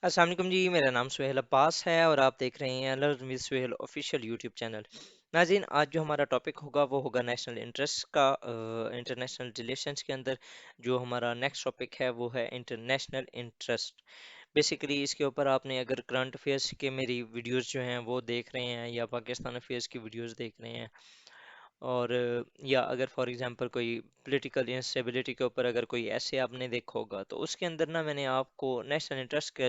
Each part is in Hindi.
अस्सलाम वालेकुम जी। मेरा नाम सुहेल अब्बास है और आप देख रहे हैं learn with Suhel official YouTube channel. नाज़रीन, आज जो हमारा टॉपिक होगा वो होगा नेशनल इंटरेस्ट का। इंटरनेशनल रिलेशंस के अंदर जो हमारा नेक्स्ट टॉपिक है वो है इंटरनेशनल इंटरेस्ट। बेसिकली इसके ऊपर आपने अगर करंट अफेयर्स के मेरी वीडियोस जो हैं वो देख रहे हैं या पाकिस्तान अफेयर्स की वीडियोस देख रहे हैं, और या अगर फॉर एग्जांपल कोई पॉलिटिकल इंस्टेबिलिटी के ऊपर अगर कोई ऐसे आपने देखा होगा, तो उसके अंदर ना मैंने आपको नेशनल इंटरेस्ट के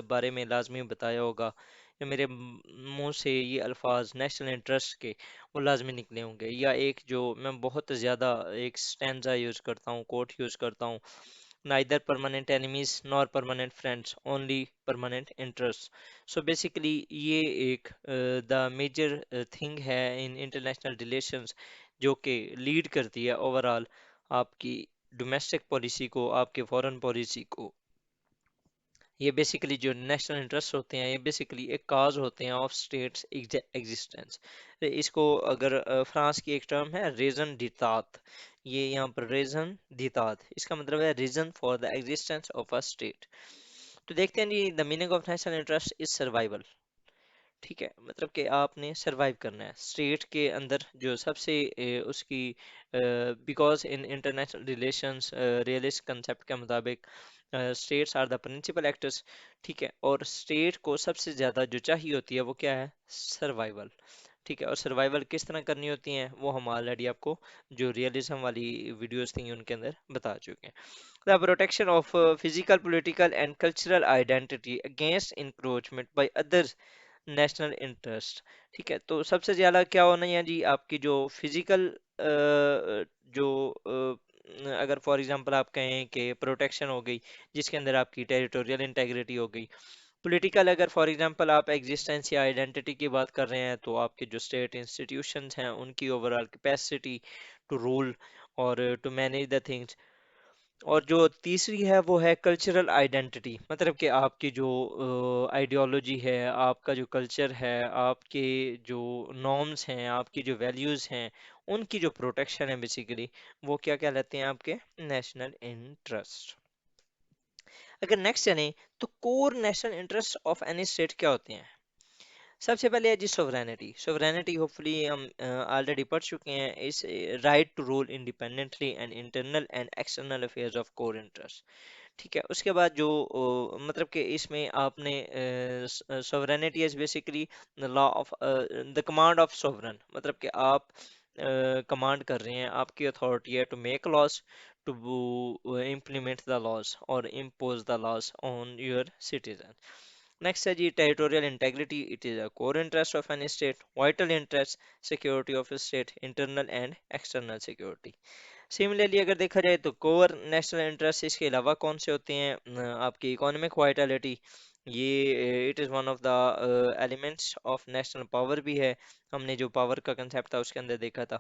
बारे में लाजमी बताया होगा, या मेरे मुंह से ये अल्फाज नेशनल इंटरेस्ट के वो लाजमी निकले होंगे। या एक जो मैं बहुत ज़्यादा एक स्टैंजा यूज़ करता हूँ, कोट यूज़ करता हूँ, neither permanent enemies nor permanent friends, only permanent interests. So basically ये एक द मेजर थिंग है इन इंटरनेशनल रिलेशंस, जो कि लीड करती है ओवरऑल आपकी डोमेस्टिक पॉलिसी को, आपके फॉरेन पॉलिसी को। ये बेसिकली जो नेशनल इंटरेस्ट होते हैं, ये बेसिकली एक काज होते हैं ऑफ स्टेट्स एग्जिस्टेंस। इसको अगर फ्रांस की एक टर्म है रेजन डितात, ये यहाँ पर रेजन डितात इसका मतलब है reason for the existence of a state. तो देखते हैं जी, the meaning of national interest is survival. ठीक है, मतलब कि आपने सरवाइव करना है स्टेट के अंदर जो सबसे उसकी, because in international relations realist concept के मुताबिक states are the principal actors. ठीक है, और स्टेट को सबसे ज़्यादा जो चाहिए होती है वो क्या है? सर्वाइवल। ठीक है, और सर्वाइवल किस तरह करनी होती है वो हम ऑलरेडी आपको जो रियलिज्म वाली वीडियोस थी उनके अंदर बता चुके हैं। The protection of physical political and cultural identity against encroachment by others national interest. ठीक है, तो सबसे ज़्यादा क्या होना है जी, आपकी जो फिजिकल जो अगर फॉर एग्जांपल आप कहें कि प्रोटेक्शन हो गई, जिसके अंदर आपकी टेरिटोरियल इंटेग्रिटी हो गई। पॉलिटिकल अगर फॉर एग्जांपल आप एग्जिस्टेंस या आइडेंटिटी की बात कर रहे हैं, तो आपके जो स्टेट इंस्टीट्यूशंस हैं उनकी ओवरऑल कैपेसिटी टू रूल और टू मैनेज द थिंग्स। और जो तीसरी है वो है कल्चरल आइडेंटिटी, मतलब कि आपकी जो आइडियोलॉजी है, आपका जो कल्चर है, आपके जो नॉर्म्स हैं, आपकी जो वैल्यूज़ हैं, उनकी जो प्रोटेक्शन है बेसिकली, वो क्या क्या लेते हैं आपके नेशनल इंटरेस्ट। अगर नेक्स्ट जाने, तो core national interest of any state क्या होते हैं? सबसे पहले है जी सोवरेनिटी। सोवरेनिटी होपफुली हम ऑलरेडी पढ़ चुके हैं। इस right to rule independently and internal and external affairs of core interest. ठीक है, उसके बाद जो मतलब कि इसमें आपने sovereignty is basically the law of the command of sovereign, मतलब कि आप कमांड कर रहे हैं, आपकी अथॉरिटी है to make laws, to implement the laws और impose the laws on your citizen. Next है जी territorial integrity. It is a core interest of any state, vital interest, security of state, internal and external security. Similarly अगर देखा जाए तो कोर नेशनल इंटरेस्ट इसके अलावा कौन से होते हैं? आपकी इकोनॉमिक वाइटलिटी, ये it is one of the elements of national power भी है। हमने जो पावर का कंसेप्ट था उसके अंदर देखा था,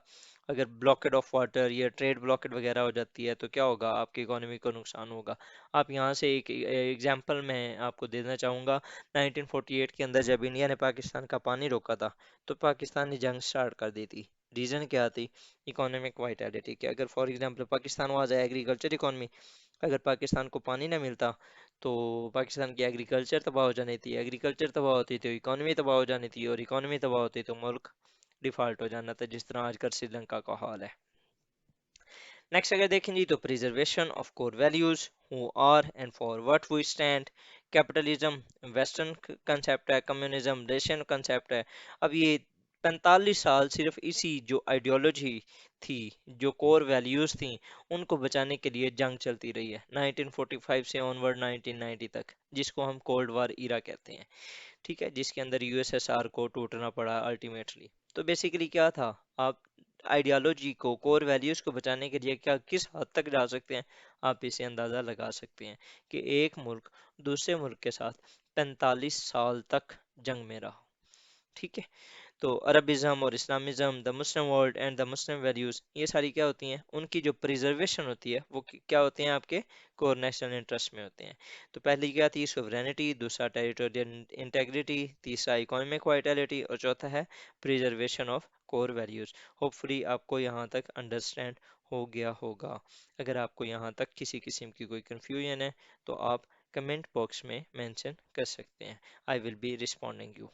अगर ब्लॉकेट ऑफ वाटर या ट्रेड ब्लॉकेट वगैरह हो जाती है तो क्या होगा? आपकी इकोनॉमी को नुकसान होगा। आप यहाँ से एक एग्जांपल मैं आपको देना चाहूँगा। 1948 के अंदर जब इंडिया ने पाकिस्तान का पानी रोका था, तो पाकिस्तान ने जंग स्टार्ट कर दी थी। रीज़न क्या थी? इकोनॉमिक वाइटलिटी के। अगर for example Pakistan was agriculture economy, अगर पाकिस्तान को पानी ना मिलता तो पाकिस्तान की एग्रीकल्चर तबाह हो जानी थी, एग्रीकल्चर तबाह होती तो इकोनॉमी तबाह हो जानी थी, और इकोनॉमी तबाह होती तो मुल्क डिफॉल्ट हो जाना था, जिस तरह आजकल श्रीलंका का हाल है। नेक्स्ट अगर देखें जी, तो preservation of core values, who are and for what we stand. Capitalism western concept है, कम्युनिज्म रशियन कंसेप्ट है। अब ये 45 साल सिर्फ इसी जो आइडियोलॉजी थी, जो कोर वैल्यूज थी, उनको बचाने के लिए जंग चलती रही है 1945 से ऑनवर्ड 1990 तक, जिसको हम कोल्ड वार ईरा कहते हैं। ठीक है, जिसके अंदर यूएसएसआर को टूटना पड़ा अल्टीमेटली। तो बेसिकली क्या था, आप आइडियोलॉजी को, कोर वैल्यूज को बचाने के लिए क्या किस हद तक जा सकते हैं, आप इसे अंदाज़ा लगा सकते हैं कि एक मुल्क दूसरे मुल्क के साथ 45 साल तक जंग में रहा। ठीक है, तो अरबिज़म और Islamism, the Muslim world and the Muslim values, ये सारी क्या होती हैं? उनकी जो प्रिजर्वेशन होती है वो क्या होते हैं? आपके कोर नेशनल इंटरेस्ट में होते हैं। तो पहली क्या थी? सोवरेनिटी, दूसरा टेरिटोरियल इंटेग्रिटी, तीसरा इकोनॉमिक वाइटलिटी, और चौथा है preservation of core values. Hopefully आपको यहाँ तक अंडरस्टैंड हो गया होगा। अगर आपको यहाँ तक किसी किस्म की कोई कन्फ्यूजन है तो आप कमेंट बॉक्स में मेंशन कर सकते हैं। I will be responding you.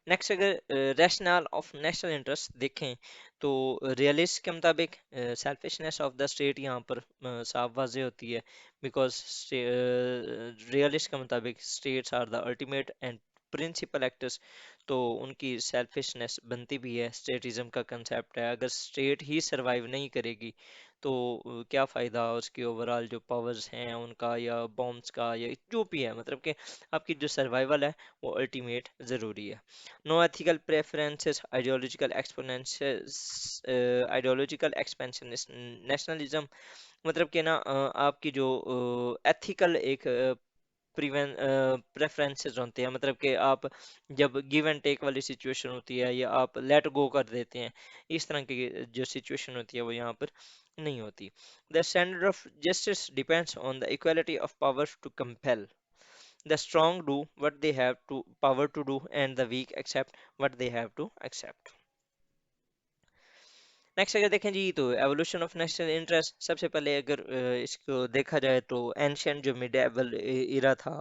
Next अगर रैशनल ऑफ नेशनल इंटरेस्ट देखें तो रियलिस्ट के मुताबिक सेल्फिशनेस ऑफ द स्टेट यहाँ पर साफ वाज़े होती है, बिकॉज रियलिस्ट के मुताबिक states are the ultimate and principal actors. तो उनकी सेल्फिशनेस बनती भी है, स्टेटिज्म का कंसेप्ट है। अगर स्टेट ही सरवाइव नहीं करेगी तो क्या फ़ायदा उसकी ओवरऑल जो पावर्स हैं उनका, या बॉम्ब्स का, या जो भी है, मतलब कि आपकी जो सर्वाइवल है वो अल्टीमेट ज़रूरी है। No ethical preferences, ideological expansionist nationalism, मतलब कि ना आपकी जो एथिकल एक प्रेफरेंसेस होते हैं, मतलब कि आप जब गिव एंड टेक वाली सिचुएशन होती है या आप लेट गो कर देते हैं, इस तरह की जो सिचुएशन होती है वो यहाँ पर नहीं होती। The standard of justice depends on the equality of power to compel. The strong do what they have to power to do, and the weak accept what they have to accept. Next अगर देखें जी तो एवोल्यूशन ऑफ नेशनल इंटरेस्ट, सबसे पहले अगर इसको देखा जाए तो एंशियंट जो मिडेवल इरा था,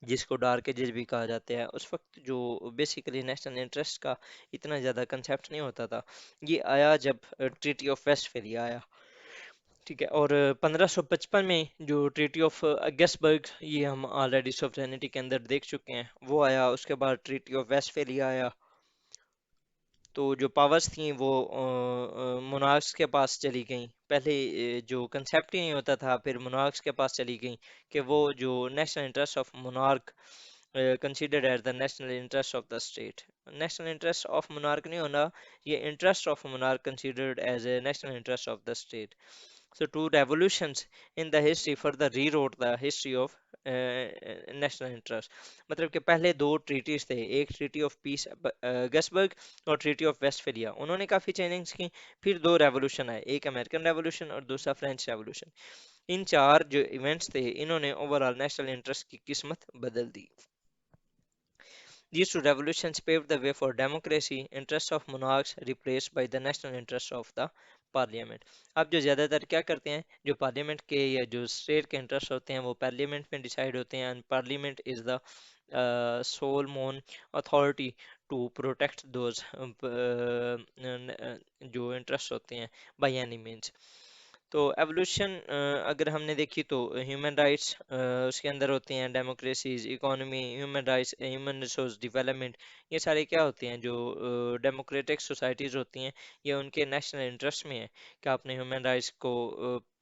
जिसको डार्क एजेस भी कहा जाता है, उस वक्त जो बेसिकली नेशनल इंटरेस्ट का इतना ज़्यादा कंसेप्ट नहीं होता था। ये आया जब ट्रीटी ऑफ वेस्टफेलिया आया, ठीक है। और 1555 में जो ट्रीटी ऑफ अगेस्बर्ग, ये हम ऑलरेडी सॉवरेनिटी के अंदर देख चुके हैं, वो आया। उसके बाद ट्रीटी ऑफ वेस्टफेलिया आया। तो जो पावर्स थी वो मोनार्क्स के पास चली गई। पहले जो कंसेप्ट ही नहीं होता था, फिर मोनार्क्स के पास चली गई कि वो जो national interest of monarch considered as the national interest of the state. National interest of monarch नहीं होना, ये interest of monarch considered as a national interest of the state. So two revolutions in the history further rewrote the history of national interest। मतलब कि पहले दो ट्रीटीज थे, एक ट्रीटी ऑफ पीस गसबर्ग और ट्रीटी ऑफ वेस्टफेलिया, उन्होंने काफ़ी चेंजिंग्स की। फिर दो रेवोल्यूशन आए, एक अमेरिकन रेवोल्यूशन और दूसरा फ्रेंच रेवोल्यूशन। इन चार जो इवेंट्स थे, इन्होंने ओवरऑल नेशनल इंटरेस्ट की किस्मत बदल दी। These two revolutions paved the way for democracy, interests of monarchs replaced by the national interests of the parliament. अब जो ज़्यादातर क्या करते हैं, जो पार्लियामेंट के या जो स्टेट के इंटरेस्ट होते हैं वो पार्लियामेंट में डिसाइड होते हैं, and parliament is the sole मोन अथॉरिटी टू प्रोटेक्ट दोज जो इंटरेस्ट होते हैं बाय एनी मीन्स। तो एवोल्यूशन अगर हमने देखी तो ह्यूमन राइट्स उसके अंदर होते हैं, democracies, economy, human rights, human resource development, ये सारे क्या होते हैं, जो डेमोक्रेटिक सोसाइटीज़ होती हैं, ये उनके नेशनल इंटरेस्ट में है कि आपने ह्यूमन राइट्स को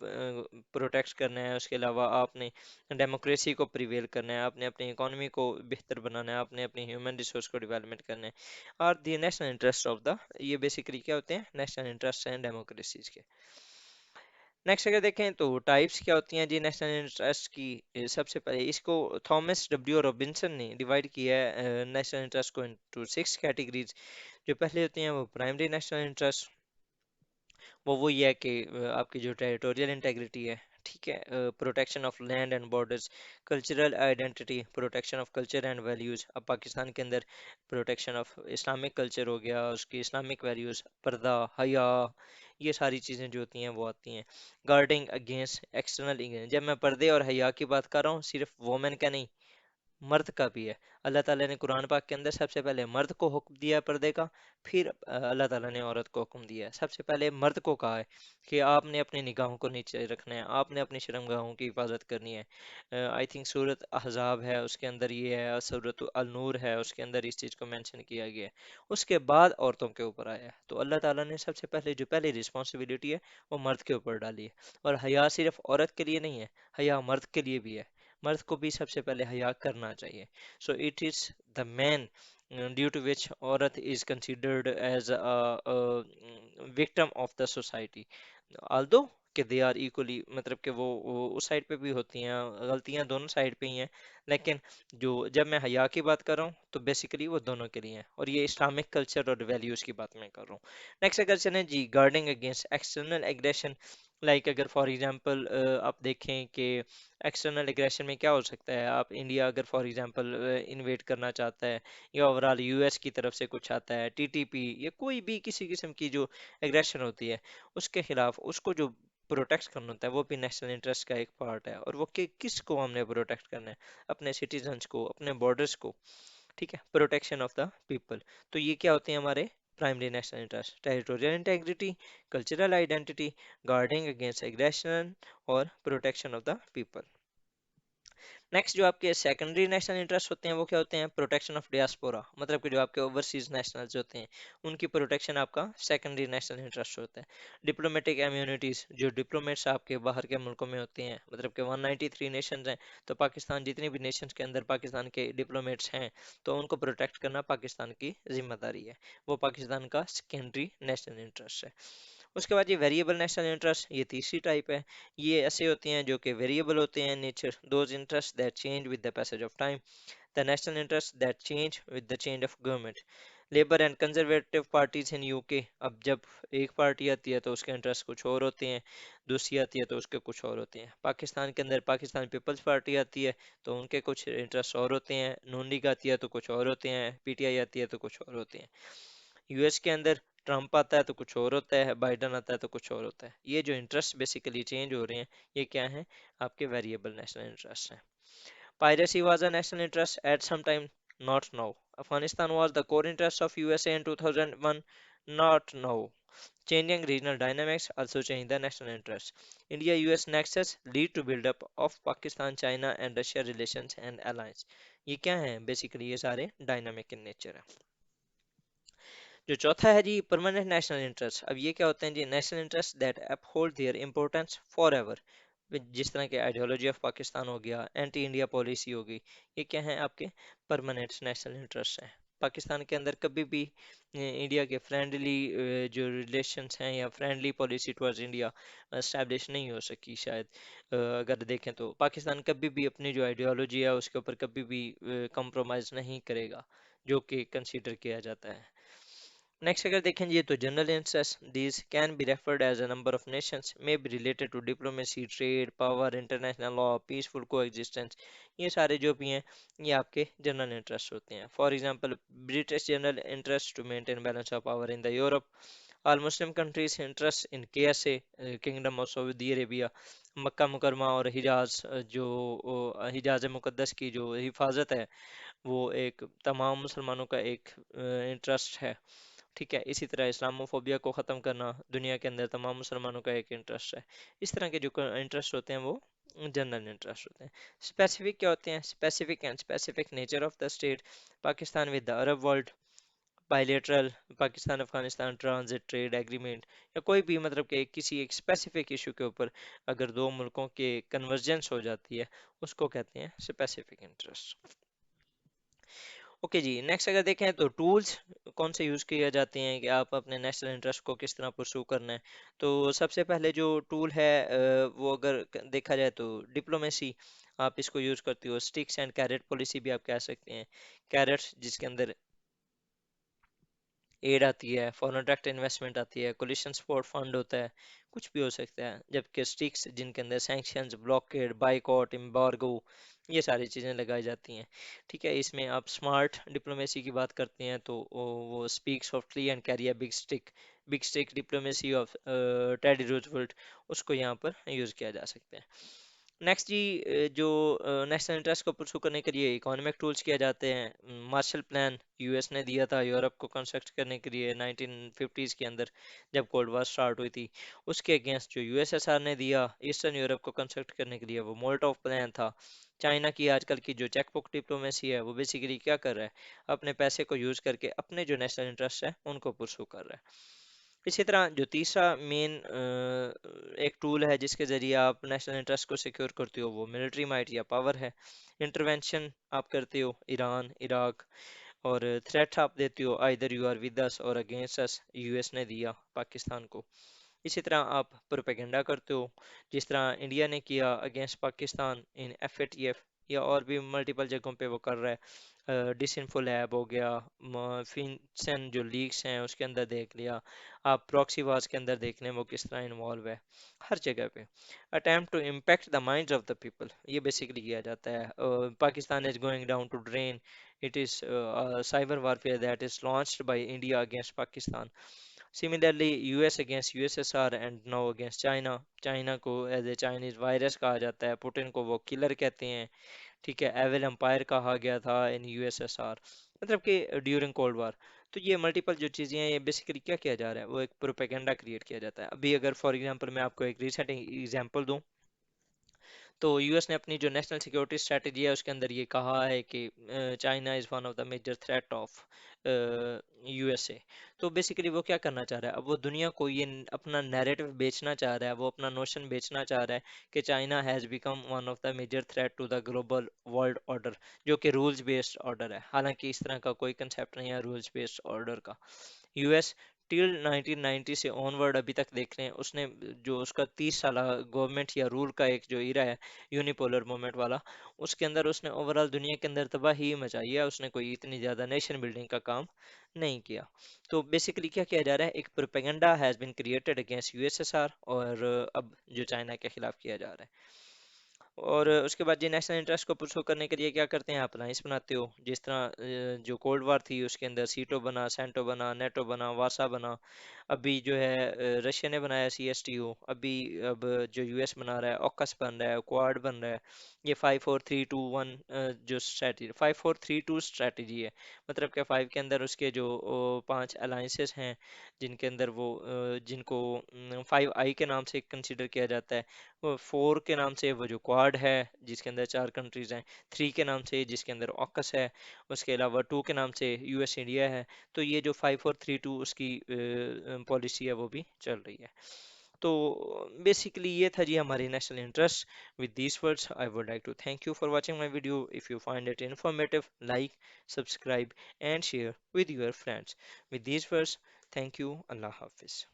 प्रोटेक्ट करना है। उसके अलावा आपने डेमोक्रेसी को प्रिवेल करना है, आपने अपनी इकोनॉमी को बेहतर बनाना है, आपने अपनी ह्यूमन रिसोर्स को डेवलपमेंट करना है। और दी नेशनल इंटरेस्ट ऑफ द, ये बेसिकली क्या होते हैं, नेशनल इंटरेस्ट हैं डेमोक्रेसीज के। नेक्स्ट अगर देखें तो टाइप्स क्या होती हैं जी नेशनल इंटरेस्ट की। सबसे पहले इसको थॉमस डब्ल्यू रॉबिन्सन ने डिवाइड किया है नेशनल इंटरेस्ट को इनटू 6 कैटेगरीज। जो पहले होती हैं वो प्राइमरी नेशनल इंटरेस्ट, वो वही है कि आपकी जो टेरिटोरियल इंटेग्रिटी है, ठीक है, protection of land and borders, cultural identity, protection of culture and values. अब पाकिस्तान के अंदर प्रोटेक्शन ऑफ इस्लामिक कल्चर हो गया, उसकी इस्लामिक वैल्यूज़, पर्दा, हया, ये सारी चीज़ें जो होती हैं वो आती हैं। गार्डिंग अगेंस्ट एक्सटर्नल, जब मैं पर्दे और हया की बात कर रहा हूँ, सिर्फ वोमेन का नहीं, मर्द का भी है। अल्लाह ताला ने कुरान पाक के अंदर सबसे पहले मर्द को हुक्म दिया है पर्दे का, फिर अल्लाह ताला ने औरत को हुक्म दिया है। सबसे पहले मर्द को कहा है कि आपने अपनी निगाहों को नीचे रखना है, आपने अपनी शर्मगाहों की हिफाजत करनी है। आई थिंक सूरत अहज़ाब है, उसके अंदर ये है, सूरत अल नूर है, उसके अंदर इस चीज़ को मेंशन किया गया है। उसके बाद औरतों के ऊपर आया है। तो अल्लाह ताला ने सबसे पहले जो पहली रिस्पॉन्सिबिलिटी है वो मर्द के ऊपर डाली है। और हया सिर्फ औरत के लिए नहीं है, हया मर्द के लिए भी है। मर्द को भी सबसे पहले हया करना चाहिए। So it is the man due to which औरत is considered as a victim of the society, although कि दे आर इक्वली, मतलब कि वो उस साइड पे भी होती हैं, गलतियां दोनों साइड पे ही हैं। लेकिन जो जब मैं हया की बात कर रहा हूँ तो बेसिकली वो दोनों के लिए है, और ये इस्लामिक कल्चर और वैल्यूज़ की बात मैं कर रहा हूँ। नेक्स्ट अगर चलें जी, guarding against external aggression, like अगर फॉर एग्जांपल आप देखें कि एक्सटर्नल एग्रेशन में क्या हो सकता है, आप इंडिया अगर फॉर एग्जांपल इन्वेट करना चाहता है या ओवरऑल यूएस की तरफ से कुछ आता है, टीटीपी या कोई भी किसी किस्म की जो एग्रेशन होती है उसके खिलाफ उसको जो प्रोटेक्ट करना होता है वो भी नेशनल इंटरेस्ट का एक पार्ट है। और वो किसको हमने प्रोटेक्ट करना है, अपने सिटीजन्स को, अपने बॉर्डर्स को, ठीक है, प्रोटेक्शन ऑफ द पीपल। तो ये क्या होते हैं हमारे primary national interest, territorial integrity, cultural identity, guarding against aggression और protection of the people. Next जो आपके सेकेंडरी नेशनल इंटरेस्ट होते हैं वो क्या होते हैं, प्रोटेक्शन ऑफ डियास्पोरा, मतलब कि जो आपके ओवरसीज नेशनल्स होते हैं उनकी प्रोटेक्शन आपका सेकेंडरी नेशनल इंटरेस्ट होता है। डिप्लोमेटिक इम्यूनिटीज, जो डिप्लोमेट्स आपके बाहर के मुल्कों में होते हैं, मतलब कि 193 नेशंस हैं, तो पाकिस्तान जितनी भी नेशंस के अंदर पाकिस्तान के डिप्लोमेट्स हैं तो उनको प्रोटेक्ट करना पाकिस्तान की जिम्मेदारी है, वो पाकिस्तान का सेकेंडरी नेशनल इंटरेस्ट है। उसके बाद ये वेरिएबल नेशनल इंटरेस्ट, ये तीसरी टाइप है। ये ऐसे होते हैं जो कि वेरिएबल होते हैं nature, those interest that change with the passage of time, the national interest that change with the change of government. Labour and conservative parties in UK, अब जब एक पार्टी आती है तो उसके इंटरेस्ट कुछ और होते हैं, दूसरी आती है तो उसके कुछ और होते हैं। पाकिस्तान के अंदर पाकिस्तान पीपल्स पार्टी आती है तो उनके कुछ इंटरेस्ट और होते हैं, नून लीग आती है तो कुछ और होते हैं, पीटीआई आती है तो कुछ और होते हैं। यूएस के अंदर ट्रम्प आता है तो कुछ और होता है, बाइडन आता है तो कुछ और होता है। ये जो इंटरेस्ट बेसिकली चेंज हो रहे हैं ये क्या है, आपके वेरिएबल नेशनल इंटरेस्ट हैं। Piracy was a national interest at some time, not now. Afghanistan was the core interest of USA in 2001, not now. Changing regional dynamics also changed the national interest. India-US nexus lead to build-up of Pakistan, China and Russia relations and alliance. ये क्या है, बेसिकली ये सारे डायनामिक इन नेचर है। जो चौथा है जी परमानेंट नेशनल इंटरेस्ट, अब ये क्या होते हैं जी, national interest that uphold their importance forever. जिस तरह के आइडियोलॉजी ऑफ पाकिस्तान हो गया, एंटी इंडिया पॉलिसी होगी, ये क्या है आपके परमानेंट नेशनल इंटरेस्ट हैं। पाकिस्तान के अंदर कभी भी इंडिया के फ्रेंडली जो रिलेशंस हैं या friendly policy towards India establish नहीं हो सकी शायद। अगर देखें तो पाकिस्तान कभी भी अपनी जो आइडियोलॉजी है उसके ऊपर कभी भी कंप्रोमाइज़ नहीं करेगा, जो कि कंसीडर किया जाता है। नेक्स्ट अगर देखें ये तो general interest, these can be referred as a number of nations, may be related to diplomacy, trade, power, international law, peaceful coexistence. ये सारे जो भी हैं ये आपके जनरल इंटरेस्ट होते हैं। For example British general interest to maintain balance of power in the Europe, all Muslim countries interest in KSA, kingdom of Saudi Arabia, Makkah Mukarramah और हिजाज, जो हिजाज मुकद्दस की जो हिफाजत है वो एक तमाम मुसलमानों का एक इंटरेस्ट है। ठीक है, इसी तरह इस्लामोफोबिया को ख़त्म करना दुनिया के अंदर तमाम मुसलमानों का एक इंटरेस्ट है। इस तरह के जो इंटरेस्ट होते हैं वो जनरल इंटरेस्ट होते हैं। स्पेसिफिक क्या होते हैं, specific and specific nature of the state, Pakistan with the Arab world, bilateral, Pakistan Afghanistan transit trade agreement, या कोई भी मतलब कि किसी एक स्पेसिफिक इशू के ऊपर अगर दो मुल्कों के कन्वर्जेंस हो जाती है उसको कहते हैं स्पेसिफिक इंटरेस्ट। ओके जी, नेक्स्ट अगर देखें तो टूल्स कौन से यूज़ किए जाते हैं कि आप अपने नेशनल इंटरेस्ट को किस तरह परसू करना है। तो सबसे पहले जो टूल है वो अगर देखा जाए तो डिप्लोमेसी, आप इसको यूज़ करते हो। स्टिक्स एंड कैरेट पॉलिसी भी आप कह सकते हैं। कैरेट्स जिसके अंदर एड आती है, फॉरेन डायरेक्ट इन्वेस्टमेंट आती है, कोलिशन सपोर्ट फंड होता है, कुछ भी हो सकता है। जबकि स्टिक्स जिनके अंदर सैंक्शंस, ब्लॉकेड, बाइकॉट, एम्बार्गो, ये सारी चीज़ें लगाई जाती हैं। ठीक है, इसमें आप स्मार्ट डिप्लोमेसी की बात करते हैं तो वो speak softly and carry a big stick diplomacy of teddy Roosevelt, उसको यहाँ पर यूज़ किया जा सकता है। नेक्स्ट जी जो नेशनल इंटरेस्ट को परसू करने के लिए इकोनॉमिक टूल्स किए जाते हैं। मार्शल प्लान यूएस ने दिया था यूरोप को कंस्ट्रक्ट करने के लिए 1950s के अंदर, जब कोल्ड वॉर स्टार्ट हुई थी। उसके अगेंस्ट जो यूएसएसआर ने दिया ईस्टर्न यूरोप को कंस्ट्रक्ट करने के लिए वो मोल्टोव प्लान था। चाइना की आजकल की जो चेकबुक डिप्लोमेसी है वो बेसिकली क्या कर रहा है, अपने पैसे को यूज करके अपने जो नेशनल इंटरेस्ट है उनको परसू कर रहा है। इसी तरह जो तीसरा मेन एक टूल है जिसके जरिए आप नेशनल इंटरेस्ट को सिक्योर करते हो वो मिलिट्री माइट या पावर है। इंटरवेंशन आप करते हो ईरान, इराक, और थ्रेट आप देते हो either you are with us or against us, US ने दिया पाकिस्तान को। इसी तरह आप प्रोपेगेंडा करते हो, जिस तरह इंडिया ने किया अगेंस्ट पाकिस्तान इन एफएटीएफ या और भी मल्टीपल जगहों पे वो कर रहा है। डिसइंफो लैब हो गया, फिनसेन जो लीक्स हैं उसके अंदर देख लिया, आप प्रॉक्सी वार्स के अंदर देख लें वो किस तरह इन्वॉल्व है, हर जगह पे attempt to impact the minds of the people, ये बेसिकली किया जाता है। Pakistan is going down to drain, it is cyber warfare that is launched by India against Pakistan. Similarly US against USSR and now against China, China को एज ए चाइनीज वायरस कहा जाता है, पुतिन को वो किलर कहते हैं, ठीक है, एविल एम्पायर कहा गया था इन यूएसएसआर, मतलब कि ड्यूरिंग कोल्ड वार। तो ये मल्टीपल जो चीज़ें हैं ये बेसिकली क्या किया जा रहा है, वो एक प्रोपेगेंडा क्रिएट किया जाता है। अभी अगर फॉर एग्जांपल मैं आपको एक रिसेंट एग्जांपल दूं, तो यूएस ने अपनी जो नेशनल सिक्योरिटी स्ट्रेटजी है उसके अंदर ये कहा है कि China is one of the major threat of USA. तो बेसिकली वो क्या करना चाह रहा है, अब वो दुनिया को ये अपना नैरेटिव बेचना चाह रहा है, वो अपना नोशन बेचना चाह रहा है कि China has become one of the major threat to the global world order, जो कि रूल्स बेस्ड ऑर्डर है। हालांकि इस तरह का कोई कंसेप्ट नहीं है रूल्स बेस्ड ऑर्डर का। यूएस टिल 1990 से ऑनवर्ड अभी तक देख लें, उसने जो उसका 30 साल गवर्नमेंट या रूल का एक जो इरा है यूनिपोलर मूवमेंट वाला, उसके अंदर उसने ओवरऑल दुनिया के अंदर तबाही मचाई है, उसने कोई इतनी ज़्यादा नेशन बिल्डिंग का काम नहीं किया। तो बेसिकली क्या किया जा रहा है, एक propaganda has been created against USSR, और अब जो चाइना के खिलाफ किया जा रहा है। और उसके बाद ये नेशनल इंटरेस्ट को पुरसू करने के लिए क्या करते हैं, आप अलायंस बनाते हो, जिस तरह जो कोल्ड वार थी उसके अंदर सीटो बना, सेंटो बना, नेटो बना, वासा बना। अभी जो है रशिया ने बनाया सीएसटीओ, अभी अब जो यूएस बना रहा है ऑकस बन रहा है, क्वाड बन रहा है। ये 5432 1 जो स्ट्रैटेजी 5432 स्ट्रैटेजी है, मतलब क्या 5 के अंदर उसके जो 5 अलायंसेस हैं, जिनके अंदर वो जिनको 5 आई के नाम से कंसिडर किया जाता है, वो 4 के नाम से वो जो क्वाड है जिसके अंदर 4 कंट्रीज हैं, 3 के नाम से जिसके अंदर ऑकस है, उसके अलावा 2 के नाम से यूएस इंडिया है। तो ये जो 5432 उसकी पॉलिसी है वो भी चल रही है। तो बेसिकली ये था जी हमारी national interest. With these words I would like to thank you for watching my video. If you find it informative, like, subscribe and share with your friends. With these words, thank you. Allah Hafiz.